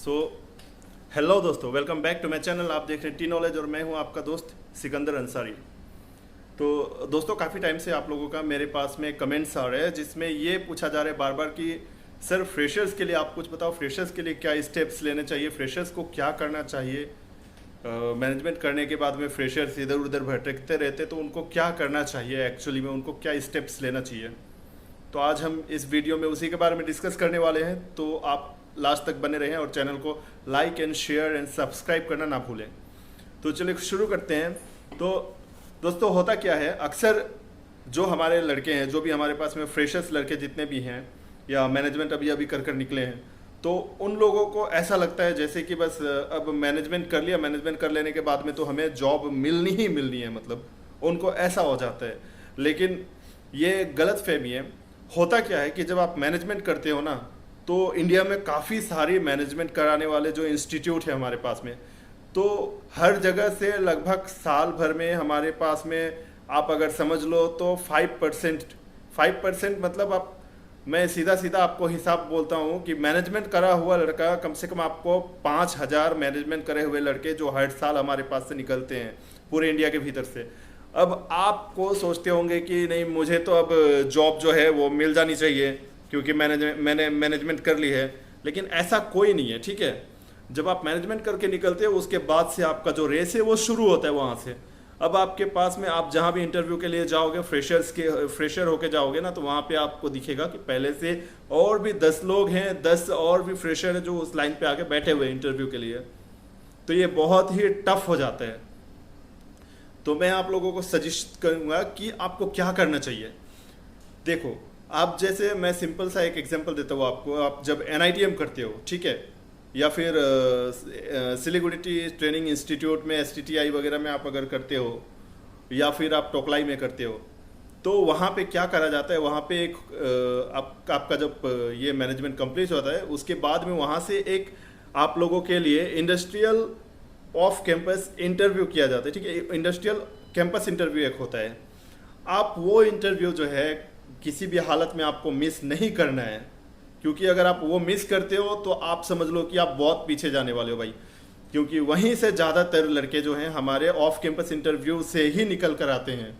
सो hello दोस्तों, welcome back to my channel. आप देख रहे हैं टी नॉलेज और मैं हूं आपका दोस्त सिकंदर अंसारी। तो दोस्तों, काफ़ी टाइम से आप लोगों का मेरे पास में कमेंट्स आ रहे हैं जिसमें ये पूछा जा रहा है बार बार कि सर फ्रेशर्स के लिए आप कुछ बताओ, फ्रेशर्स के लिए क्या स्टेप्स लेने चाहिए, फ्रेशर्स को क्या करना चाहिए। मैनेजमेंट करने के बाद में फ्रेशर्स इधर उधर भटकते रहते तो उनको क्या करना चाहिए, एक्चुअली में उनको क्या स्टेप्स लेना चाहिए। तो आज हम इस वीडियो में उसी के बारे में डिस्कस करने वाले हैं, तो आप लास्ट तक बने रहें और चैनल को like and share and subscribe करना ना भूलें। तो चलिए शुरू करते हैं। तो दोस्तों, होता क्या है, अक्सर जो हमारे लड़के हैं, जो भी हमारे पास में फ्रेशर्स लड़के जितने भी हैं या मैनेजमेंट अभी अभी कर निकले हैं, तो उन लोगों को ऐसा लगता है जैसे कि बस अब मैनेजमेंट कर लिया, मैनेजमेंट कर लेने के बाद में तो हमें जॉब मिलनी ही मिलनी है, मतलब उनको ऐसा हो जाता है। लेकिन ये गलत फहमी है। होता क्या है कि जब आप मैनेजमेंट करते हो ना, तो इंडिया में काफ़ी सारी मैनेजमेंट कराने वाले जो इंस्टीट्यूट है हमारे पास में, तो हर जगह से लगभग साल भर में हमारे पास में आप अगर समझ लो तो 5% मतलब आप, मैं सीधा सीधा आपको हिसाब बोलता हूँ कि मैनेजमेंट करा हुआ लड़का, कम से कम आपको 5,000 मैनेजमेंट करे हुए लड़के जो हर साल हमारे पास से निकलते हैं पूरे इंडिया के भीतर से। अब आपको सोचते होंगे कि नहीं, मुझे तो अब जॉब जो है वो मिल जानी चाहिए क्योंकि मैंने मैनेजमेंट कर ली है। लेकिन ऐसा कोई नहीं है, ठीक है। जब आप मैनेजमेंट करके निकलते हो उसके बाद से आपका जो रेस है वो शुरू होता है वहाँ से। अब आपके पास में आप जहाँ भी इंटरव्यू के लिए जाओगे, फ्रेशर होके जाओगे ना, तो वहाँ पे आपको दिखेगा कि पहले से और भी 10 लोग हैं, 10 और भी फ्रेशर है जो उस लाइन पे आके बैठे हुए इंटरव्यू के लिए। तो ये बहुत ही टफ हो जाता है। तो मैं आप लोगों को सजेस्ट करूँगा कि आपको क्या करना चाहिए। देखो, आप जैसे, मैं सिंपल सा एक एग्जांपल देता हूँ आपको। आप जब NITM करते हो, ठीक है, या फिर सिलीगुड़ी ट्रेनिंग इंस्टीट्यूट में STTI वगैरह में आप अगर करते हो, या फिर आप टोकलाई में करते हो, तो वहाँ पे क्या करा जाता है, वहाँ पे एक आपका जब ये मैनेजमेंट कंप्लीट होता है उसके बाद में वहाँ से एक आप लोगों के लिए इंडस्ट्रियल ऑफ कैंपस इंटरव्यू किया जाता है, ठीक है। इंडस्ट्रियल कैंपस इंटरव्यू एक होता है। आप वो इंटरव्यू जो है किसी भी हालत में आपको मिस नहीं करना है, क्योंकि अगर आप वो मिस करते हो तो आप समझ लो कि आप बहुत पीछे जाने वाले हो भाई। क्योंकि वहीं से ज़्यादातर लड़के जो हैं हमारे ऑफ कैंपस इंटरव्यू से ही निकल कर आते हैं।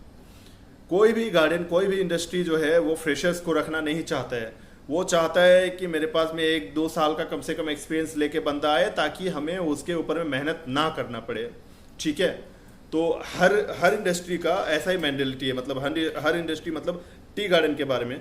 कोई भी गार्डन, कोई भी इंडस्ट्री जो है वो फ्रेशर्स को रखना नहीं चाहता है। वो चाहता है कि मेरे पास में 1-2 साल का कम से कम एक्सपीरियंस लेके बंदा आए, ताकि हमें उसके ऊपर में मेहनत ना करना पड़े, ठीक है। तो हर इंडस्ट्री का ऐसा ही मेंटालिटी है, मतलब हर इंडस्ट्री, मतलब टी गार्डन के बारे में,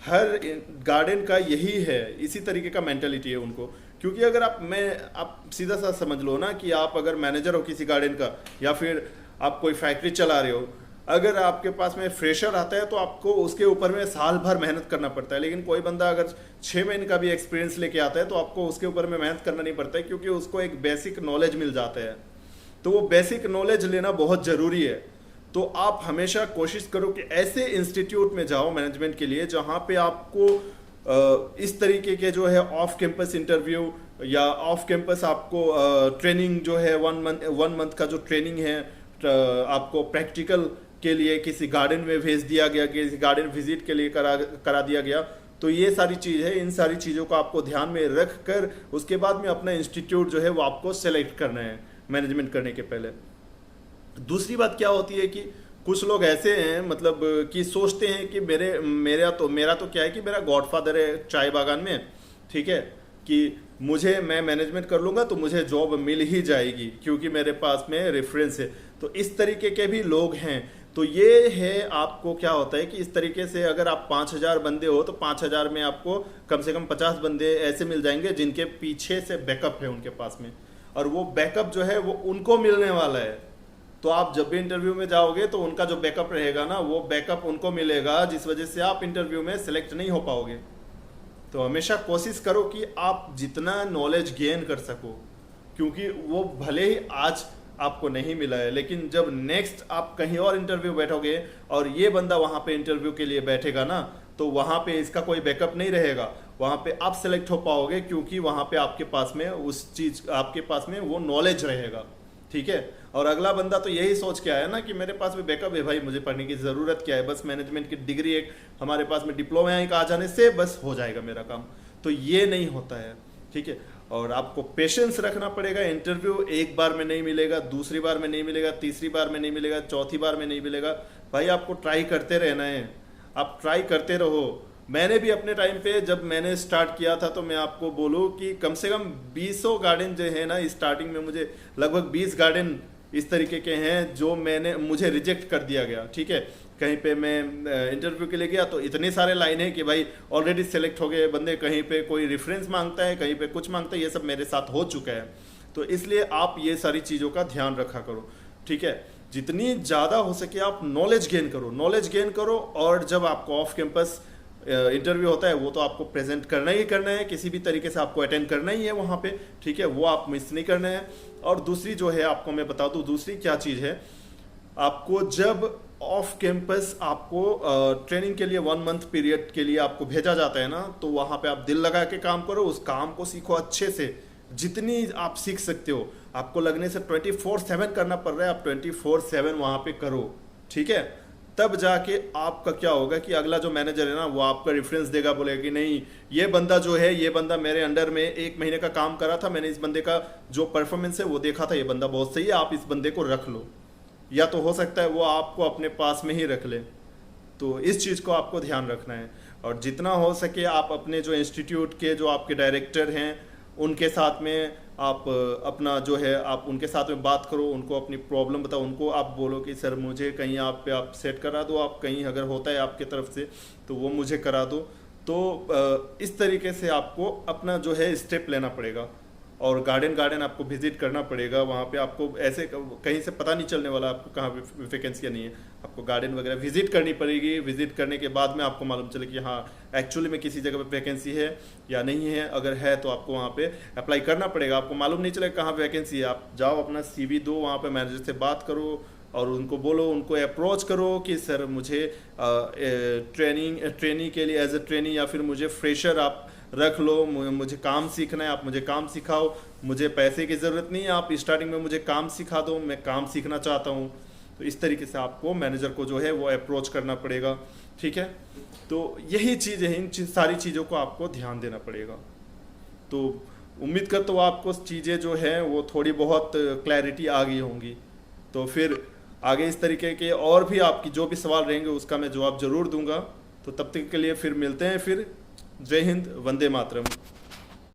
हर गार्डन का यही है, इसी तरीके का मेंटालिटी है उनको। क्योंकि अगर आप सीधा सा समझ लो ना कि आप अगर मैनेजर हो किसी गार्डन का, या फिर आप कोई फैक्ट्री चला रहे हो, अगर आपके पास में फ्रेशर आता है तो आपको उसके ऊपर में साल भर मेहनत करना पड़ता है। लेकिन कोई बंदा अगर 6 महीने का भी एक्सपीरियंस लेके आता है तो आपको उसके ऊपर में मेहनत करना नहीं पड़ता है, क्योंकि उसको एक बेसिक नॉलेज मिल जाता है। तो वो बेसिक नॉलेज लेना बहुत ज़रूरी है। तो आप हमेशा कोशिश करो कि ऐसे इंस्टीट्यूट में जाओ मैनेजमेंट के लिए जहाँ पे आपको इस तरीके के जो है ऑफ कैंपस इंटरव्यू या ऑफ कैंपस आपको ट्रेनिंग जो है 1 मंथ का जो ट्रेनिंग है, आपको प्रैक्टिकल के लिए किसी गार्डन में भेज दिया गया, किसी गार्डन विजिट के लिए करा दिया गया। तो ये सारी चीज़ है, इन सारी चीज़ों को आपको ध्यान में रख कर उसके बाद में अपना इंस्टीट्यूट जो है वो आपको सेलेक्ट करना है मैनेजमेंट करने के पहले। दूसरी बात क्या होती है कि कुछ लोग ऐसे हैं, मतलब कि सोचते हैं कि मेरा तो क्या है कि मेरा गॉडफादर है चाय बागान में, ठीक है, कि मैं मैनेजमेंट कर लूँगा तो मुझे जॉब मिल ही जाएगी क्योंकि मेरे पास में रेफरेंस है। तो इस तरीके के भी लोग हैं। तो ये है, आपको क्या होता है कि इस तरीके से अगर आप 5,000 बंदे हो तो 5,000 में आपको कम से कम 50 बंदे ऐसे मिल जाएंगे जिनके पीछे से बैकअप है उनके पास में, और वो बैकअप जो है वो उनको मिलने वाला है। तो आप जब भी इंटरव्यू में जाओगे तो उनका जो बैकअप रहेगा ना, वो बैकअप उनको मिलेगा, जिस वजह से आप इंटरव्यू में सिलेक्ट नहीं हो पाओगे। तो हमेशा कोशिश करो कि आप जितना नॉलेज गेन कर सको, क्योंकि वो भले ही आज आपको नहीं मिला है, लेकिन जब नेक्स्ट आप कहीं और इंटरव्यू बैठोगे और ये बंदा वहाँ पे इंटरव्यू के लिए बैठेगा ना, तो वहाँ पे इसका कोई बैकअप नहीं रहेगा, वहाँ पे आप सेलेक्ट हो पाओगे, क्योंकि वहाँ पे आपके पास में आपके पास में वो नॉलेज रहेगा, ठीक है। और अगला बंदा तो यही सोच के आया ना कि मेरे पास में बैकअप है भाई, मुझे पढ़ने की ज़रूरत क्या है, बस मैनेजमेंट की डिग्री एक हमारे पास में डिप्लोमा एक आ जाने से बस हो जाएगा मेरा काम। तो ये नहीं होता है, ठीक है। और आपको पेशेंस रखना पड़ेगा। इंटरव्यू एक बार में नहीं मिलेगा, दूसरी बार में नहीं मिलेगा, तीसरी बार में नहीं मिलेगा, चौथी बार में नहीं मिलेगा। भाई आपको ट्राई करते रहना है, आप ट्राई करते रहो। मैंने भी अपने टाइम पे जब मैंने स्टार्ट किया था तो मैं आपको बोलूँ कि कम से कम 20 गार्डन जो है ना, स्टार्टिंग में मुझे लगभग 20 गार्डन इस तरीके के हैं जो मुझे रिजेक्ट कर दिया गया। ठीक है, कहीं पे मैं इंटरव्यू के लिए गया तो इतने सारे लाइन है कि भाई ऑलरेडी सेलेक्ट हो गए बंदे, कहीं पे कोई रेफरेंस मांगता है, कहीं पे कुछ मांगता है, ये सब मेरे साथ हो चुका है। तो इसलिए आप ये सारी चीज़ों का ध्यान रखा करो। ठीक है, जितनी ज़्यादा हो सके आप नॉलेज गेन करो, नॉलेज गेन करो। और जब आपको ऑफ कैंपस इंटरव्यू होता है वो तो आपको प्रेजेंट करना ही करना है, किसी भी तरीके से आपको अटेंड करना ही है वहाँ पे। ठीक है, वो आप मिस नहीं करना है। और दूसरी जो है आपको मैं बता दूँ, दूसरी क्या चीज़ है, आपको जब ऑफ कैंपस आपको ट्रेनिंग के लिए 1 मंथ पीरियड के लिए आपको भेजा जाता है ना, तो वहाँ पे आप दिल लगा के काम करो, उस काम को सीखो अच्छे से, जितनी आप सीख सकते हो। आपको लगने से 24/7 करना पड़ रहा है, आप 24/7 वहाँ पे करो। ठीक है, तब जाके आपका क्या होगा कि अगला जो मैनेजर है ना वो आपका रेफरेंस देगा, बोलेगा कि नहीं ये बंदा जो है, ये बंदा मेरे अंडर में 1 महीने का काम करा था, मैंने इस बंदे का जो परफॉर्मेंस है वो देखा था, ये बंदा बहुत सही है, आप इस बंदे को रख लो। या तो हो सकता है वो आपको अपने पास में ही रख ले। तो इस चीज़ को आपको ध्यान रखना है। और जितना हो सके आप अपने जो इंस्टीट्यूट के जो आपके डायरेक्टर हैं उनके साथ में आप अपना जो है आप उनके साथ में बात करो, उनको अपनी प्रॉब्लम बताओ, उनको आप बोलो कि सर मुझे कहीं आप पे आप सेट करा दो, आप कहीं अगर होता है आपके तरफ से तो वो मुझे करा दो। तो इस तरीके से आपको अपना जो है स्टेप लेना पड़ेगा। और गार्डन आपको विजिट करना पड़ेगा, वहाँ पे आपको ऐसे कहीं से पता नहीं चलने वाला आपको कहाँ वैकेंसी नहीं है। आपको गार्डन वगैरह विजिट करनी पड़ेगी, विजिट करने के बाद में आपको मालूम चले कि हाँ एक्चुअली में किसी जगह पे वैकेंसी है या नहीं है। अगर है तो आपको वहाँ पे अप्लाई करना पड़ेगा। आपको मालूम नहीं चलेगा कहाँ वैकेंसी है, आप जाओ अपना CV दो, वहाँ पर मैनेजर से बात करो और उनको बोलो, उनको अप्रोच करो कि सर मुझे ट्रेनिंग के लिए एज ए ट्रेनी या फिर मुझे फ्रेशर आप रख लो, मुझे काम सीखना है, आप मुझे काम सिखाओ, मुझे पैसे की ज़रूरत नहीं है, आप स्टार्टिंग में मुझे काम सिखा दो, मैं काम सीखना चाहता हूँ। तो इस तरीके से आपको मैनेजर को जो है वो अप्रोच करना पड़ेगा। ठीक है, तो यही चीज़ है, इन सारी चीज़ों को आपको ध्यान देना पड़ेगा। तो उम्मीद करता हूँ आपको चीज़ें जो हैं वो थोड़ी बहुत क्लैरिटी आ गई होंगी। तो फिर आगे इस तरीके के और भी आपकी जो भी सवाल रहेंगे उसका मैं जवाब ज़रूर दूंगा। तो तब तक के लिए फिर मिलते हैं फिर। जय हिंद, वंदे मातरम।